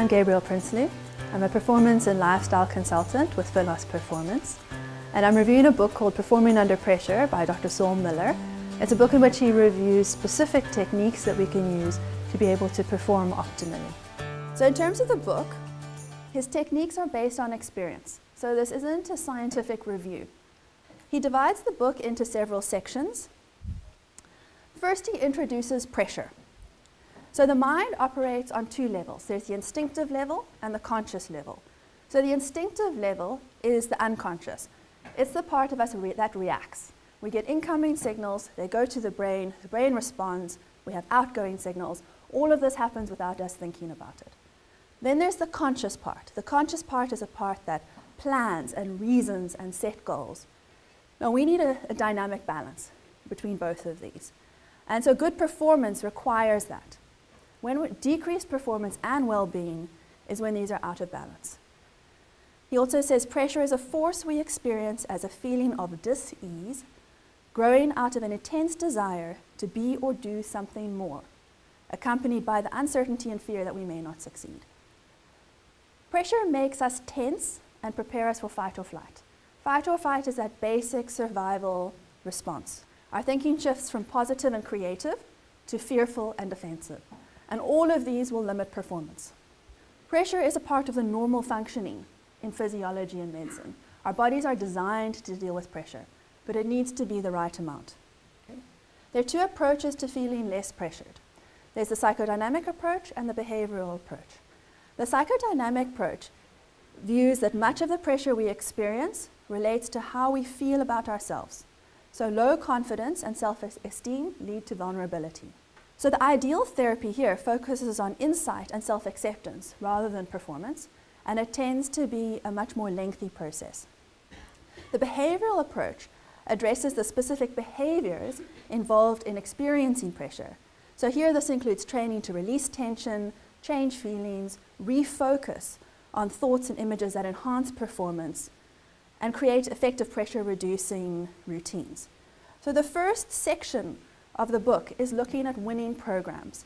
I'm Gabrielle Prinsley. I'm a performance and lifestyle consultant with Philos Performance, and I'm reviewing a book called Performing Under Pressure by Dr. Saul L. It's a book in which he reviews specific techniques that we can use to be able to perform optimally. So in terms of the book, his techniques are based on experience. So this isn't a scientific review. He divides the book into several sections. First, he introduces pressure. So the mind operates on two levels. There's the instinctive level and the conscious level. So the instinctive level is the unconscious. It's the part of us that reacts. We get incoming signals, they go to the brain responds, we have outgoing signals. All of this happens without us thinking about it. Then there's the conscious part. The conscious part is a part that plans and reasons and set goals. Now we need a dynamic balance between both of these. And so good performance requires that. Decreased performance and well-being is when these are out of balance. He also says pressure is a force we experience as a feeling of dis-ease, growing out of an intense desire to be or do something more, accompanied by the uncertainty and fear that we may not succeed. Pressure makes us tense and prepare us for fight or flight. Fight or flight is that basic survival response. Our thinking shifts from positive and creative to fearful and defensive. And all of these will limit performance. Pressure is a part of the normal functioning in physiology and medicine. Our bodies are designed to deal with pressure, but it needs to be the right amount. Okay? There are two approaches to feeling less pressured. There's the psychodynamic approach and the behavioral approach. The psychodynamic approach views that much of the pressure we experience relates to how we feel about ourselves. So low confidence and self-esteem lead to vulnerability. So the ideal therapy here focuses on insight and self-acceptance rather than performance, and it tends to be a much more lengthy process. The behavioral approach addresses the specific behaviors involved in experiencing pressure. So here this includes training to release tension, change feelings, refocus on thoughts and images that enhance performance, and create effective pressure-reducing routines. So the first section of the book is looking at winning programs.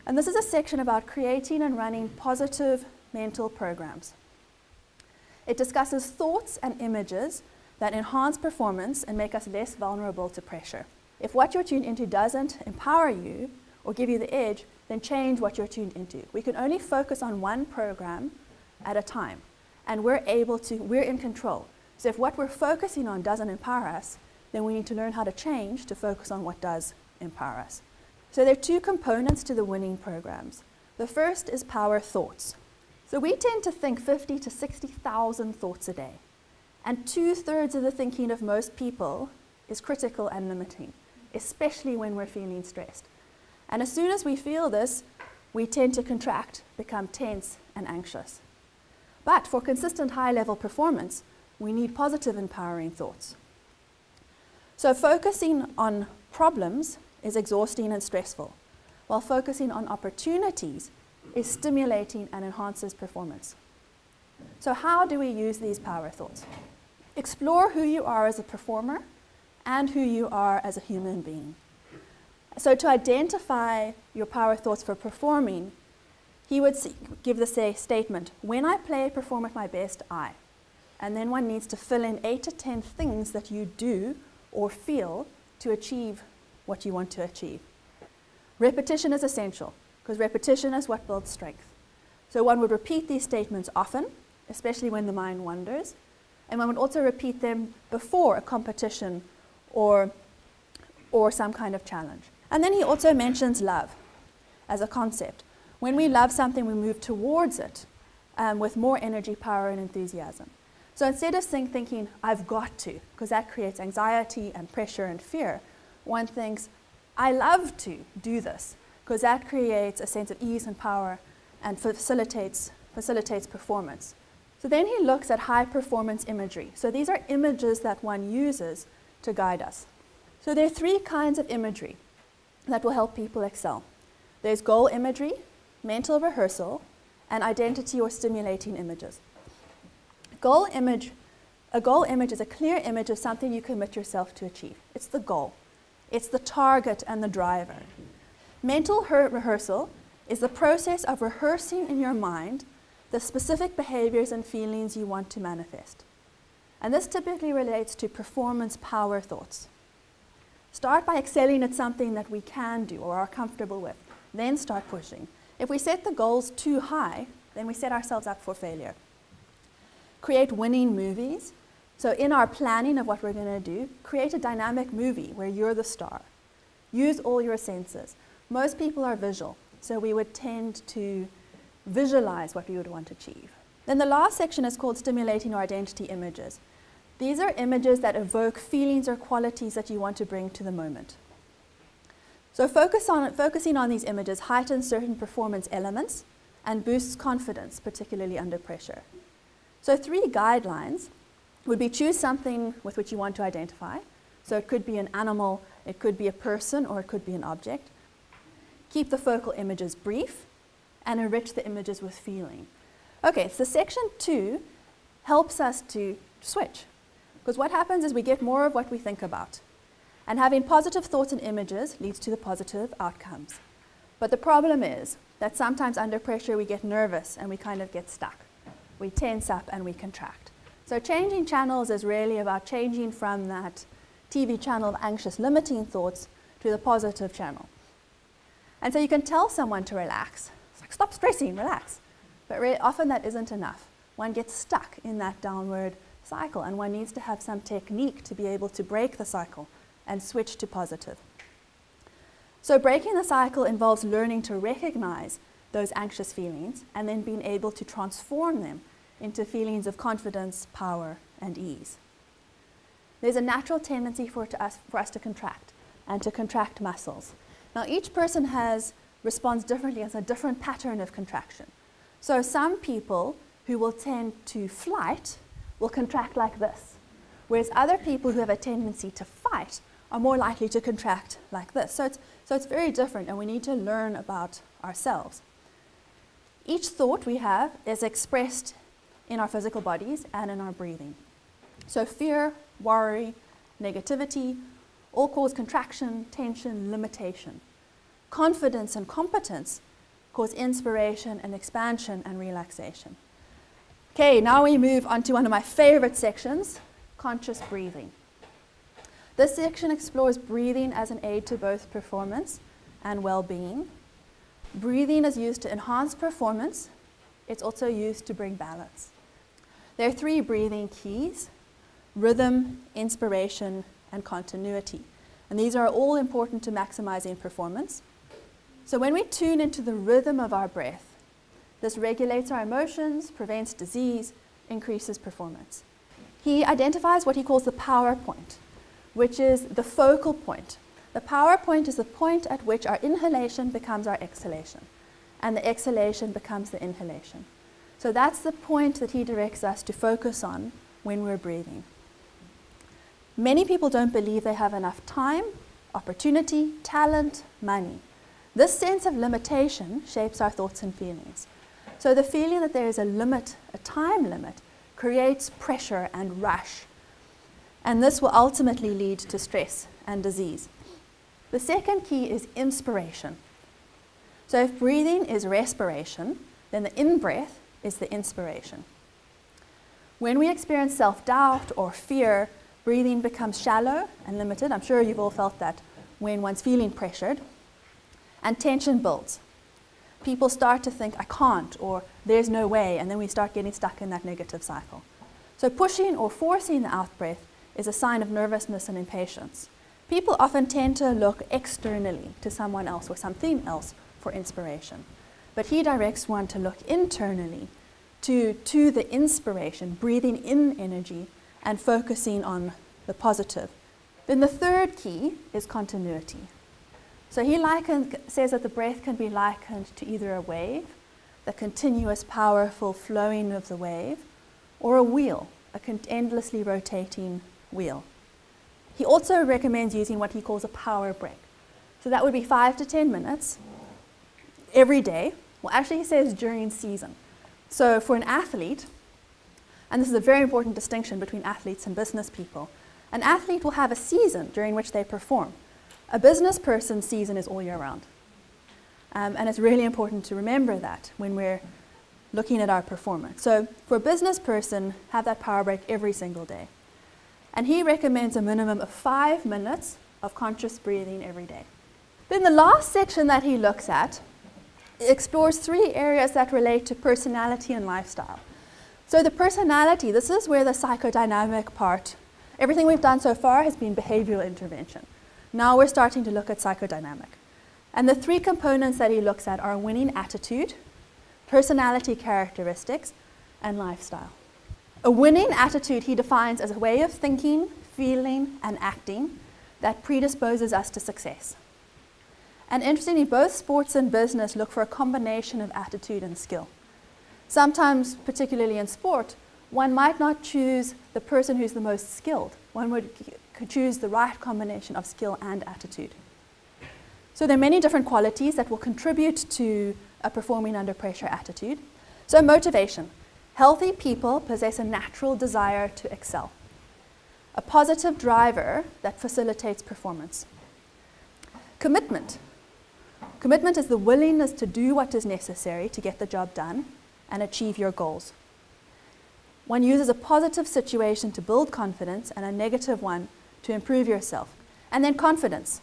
And this is a section about creating and running positive mental programs. It discusses thoughts and images that enhance performance and make us less vulnerable to pressure. If what you're tuned into doesn't empower you or give you the edge, then change what you're tuned into. We can only focus on one program at a time, and we're in control. So if what we're focusing on doesn't empower us, then we need to learn how to change to focus on what does empower us. So there are two components to the winning programs. The first is power thoughts. So we tend to think 50 to 60,000 thoughts a day. And 2/3 of the thinking of most people is critical and limiting, especially when we're feeling stressed. And as soon as we feel this, we tend to contract, become tense and anxious. But for consistent high-level performance, we need positive, empowering thoughts. So focusing on problems is exhausting and stressful, while focusing on opportunities is stimulating and enhances performance. So how do we use these power thoughts? Explore who you are as a performer and who you are as a human being. So to identify your power thoughts for performing, he would give the statement, when I play, perform at my best, I. And then one needs to fill in 8 to 10 things that you do or feel to achieve what you want to achieve. Repetition is essential, because repetition is what builds strength. So one would repeat these statements often, especially when the mind wanders, and one would also repeat them before a competition or some kind of challenge. And then he also mentions love as a concept. When we love something, we move towards it with more energy, power, and enthusiasm. So instead of thinking, I've got to, because that creates anxiety and pressure and fear, one thinks, I love to do this, because that creates a sense of ease and power and facilitates performance. So then he looks at high-performance imagery. So these are images that one uses to guide us. So there are 3 kinds of imagery that will help people excel. There's goal imagery, mental rehearsal, and identity or stimulating images. A goal image is a clear image of something you commit yourself to achieve. It's the goal. It's the target and the driver. Mental rehearsal is the process of rehearsing in your mind the specific behaviors and feelings you want to manifest. And this typically relates to performance power thoughts. Start by excelling at something that we can do or are comfortable with. Then start pushing. If we set the goals too high, then we set ourselves up for failure. Create winning movies. So in our planning of what we're going to do, create a dynamic movie where you're the star. Use all your senses. Most people are visual, so we would tend to visualize what we would want to achieve. Then the last section is called stimulating or identity images. These are images that evoke feelings or qualities that you want to bring to the moment. So focusing on these images heightens certain performance elements and boosts confidence, particularly under pressure. So 3 guidelines would be: choose something with which you want to identify. So it could be an animal, it could be a person, or it could be an object. Keep the focal images brief and enrich the images with feeling. Okay, so section 2 helps us to switch. Because what happens is we get more of what we think about. And having positive thoughts and images leads to the positive outcomes. But the problem is that sometimes under pressure we get nervous and we kind of get stuck. We tense up and we contract. So changing channels is really about changing from that TV channel of anxious, limiting thoughts to the positive channel. And so you can tell someone to relax. It's like, stop stressing, relax. But really, often that isn't enough. One gets stuck in that downward cycle, and one needs to have some technique to be able to break the cycle and switch to positive. So breaking the cycle involves learning to recognize those anxious feelings and then being able to transform them into feelings of confidence, power, and ease. There's a natural tendency for us to contract and to contract muscles. Now each person responds differently, has a different pattern of contraction. So some people who will tend to flight will contract like this, whereas other people who have a tendency to fight are more likely to contract like this. So it's very different, and we need to learn about ourselves. Each thought we have is expressed in our physical bodies and in our breathing. So fear, worry, negativity all cause contraction, tension, limitation. Confidence and competence cause inspiration and expansion and relaxation. Okay, now we move on to one of my favorite sections, conscious breathing. This section explores breathing as an aid to both performance and well-being. Breathing is used to enhance performance. It's also used to bring balance. There are 3 breathing keys: rhythm, inspiration, and continuity. And these are all important to maximizing performance. So when we tune into the rhythm of our breath, this regulates our emotions, prevents disease, increases performance. He identifies what he calls the power point, which is the focal point. The power point is the point at which our inhalation becomes our exhalation, and the exhalation becomes the inhalation. So that's the point that he directs us to focus on when we're breathing. Many people don't believe they have enough time, opportunity, talent, money. This sense of limitation shapes our thoughts and feelings. So the feeling that there is a limit, a time limit, creates pressure and rush. And this will ultimately lead to stress and disease. The second key is inspiration. So if breathing is respiration, then the in-breath is the inspiration. When we experience self-doubt or fear, breathing becomes shallow and limited. I'm sure you've all felt that when one's feeling pressured. And tension builds. People start to think, I can't, or there's no way, and then we start getting stuck in that negative cycle. So pushing or forcing the out-breath is a sign of nervousness and impatience. People often tend to look externally to someone else or something else for inspiration. But he directs one to look internally to the inspiration, breathing in energy and focusing on the positive. Then the third key is continuity. So he says that the breath can be likened to either a wave, the continuous, powerful flowing of the wave, or a wheel, an endlessly rotating wheel. He also recommends using what he calls a power break. So that would be 5 to 10 minutes every day. Well, actually he says during season. So for an athlete, and this is a very important distinction between athletes and business people, an athlete will have a season during which they perform. A business person's season is all year round. And it's really important to remember that when we're looking at our performance. So for a business person, have that power break every single day. And he recommends a minimum of 5 minutes of conscious breathing every day. Then the last section that he looks at explores 3 areas that relate to personality and lifestyle. So the personality, this is where the psychodynamic part, everything we've done so far has been behavioral intervention. Now we're starting to look at psychodynamic. And the 3 components that he looks at are winning attitude, personality characteristics, and lifestyle. A winning attitude he defines as a way of thinking, feeling, and acting that predisposes us to success. And interestingly, both sports and business look for a combination of attitude and skill. Sometimes, particularly in sport, one might not choose the person who's the most skilled. One could choose the right combination of skill and attitude. So there are many different qualities that will contribute to a performing under pressure attitude. So motivation. Healthy people possess a natural desire to excel. A positive driver that facilitates performance. Commitment. Commitment is the willingness to do what is necessary to get the job done and achieve your goals. One uses a positive situation to build confidence and a negative one to improve yourself. And then confidence.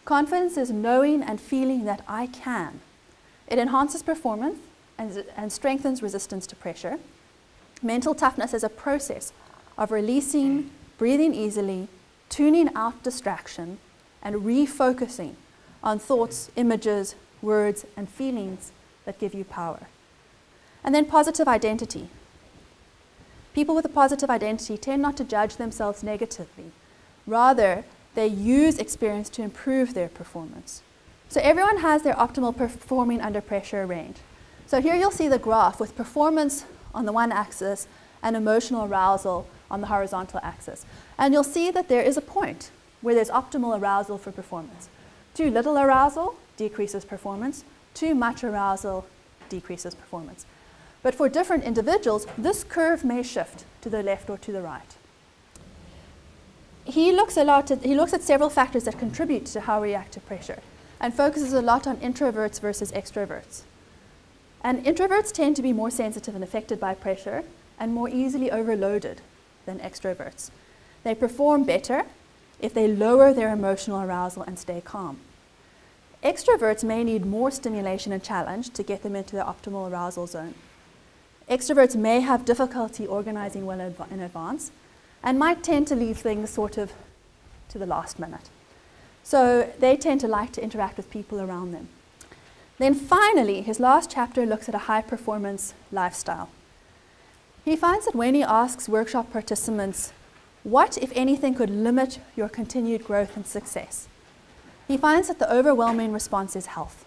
Confidence is knowing and feeling that I can. It enhances performance and strengthens resistance to pressure. Mental toughness is a process of releasing, breathing easily, tuning out distraction, and refocusing on thoughts, images, words, and feelings that give you power. And then positive identity. People with a positive identity tend not to judge themselves negatively. Rather, they use experience to improve their performance. So everyone has their optimal performing under pressure range. So here you'll see the graph with performance on the one axis and emotional arousal on the horizontal axis. And you'll see that there is a point where there's optimal arousal for performance. Too little arousal decreases performance. Too much arousal decreases performance. But for different individuals, this curve may shift to the left or to the right. He looks at several factors that contribute to how we react to pressure and focuses a lot on introverts versus extroverts. And introverts tend to be more sensitive and affected by pressure and more easily overloaded than extroverts. They perform better if they lower their emotional arousal and stay calm. Extroverts may need more stimulation and challenge to get them into their optimal arousal zone. Extroverts may have difficulty organizing well in advance and might tend to leave things sort of to the last minute. So they tend to like to interact with people around them. Then finally, his last chapter looks at a high-performance lifestyle. He finds that when he asks workshop participants, what, if anything, could limit your continued growth and success? He finds that the overwhelming response is health.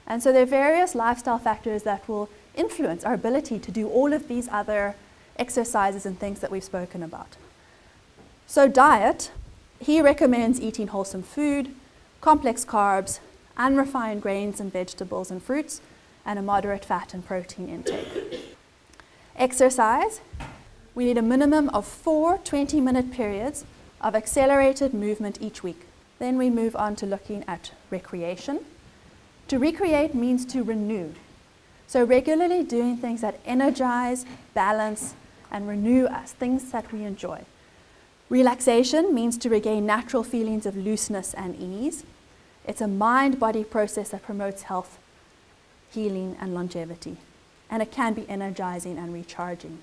And so there are various lifestyle factors that will influence our ability to do all of these other exercises and things that we've spoken about. So diet, he recommends eating wholesome food, complex carbs, unrefined grains and vegetables and fruits, and a moderate fat and protein intake. Exercise, we need a minimum of 4 20-minute periods of accelerated movement each week. Then we move on to looking at recreation. To recreate means to renew. So regularly doing things that energize, balance, and renew us, things that we enjoy. Relaxation means to regain natural feelings of looseness and ease. It's a mind-body process that promotes health, healing, and longevity. And it can be energizing and recharging.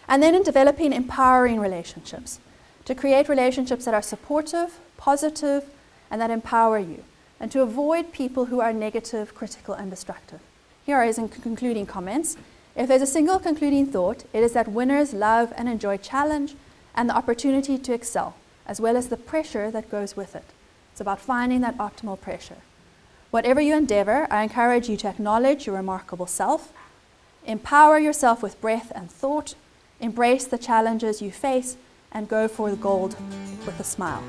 And then in developing empowering relationships, to create relationships that are supportive, positive, and that empower you, and to avoid people who are negative, critical, and destructive. Here are his concluding comments. If there's a single concluding thought, it is that winners love and enjoy challenge and the opportunity to excel, as well as the pressure that goes with it. It's about finding that optimal pressure. Whatever you endeavor, I encourage you to acknowledge your remarkable self, empower yourself with breath and thought, embrace the challenges you face, and go for the gold with a smile.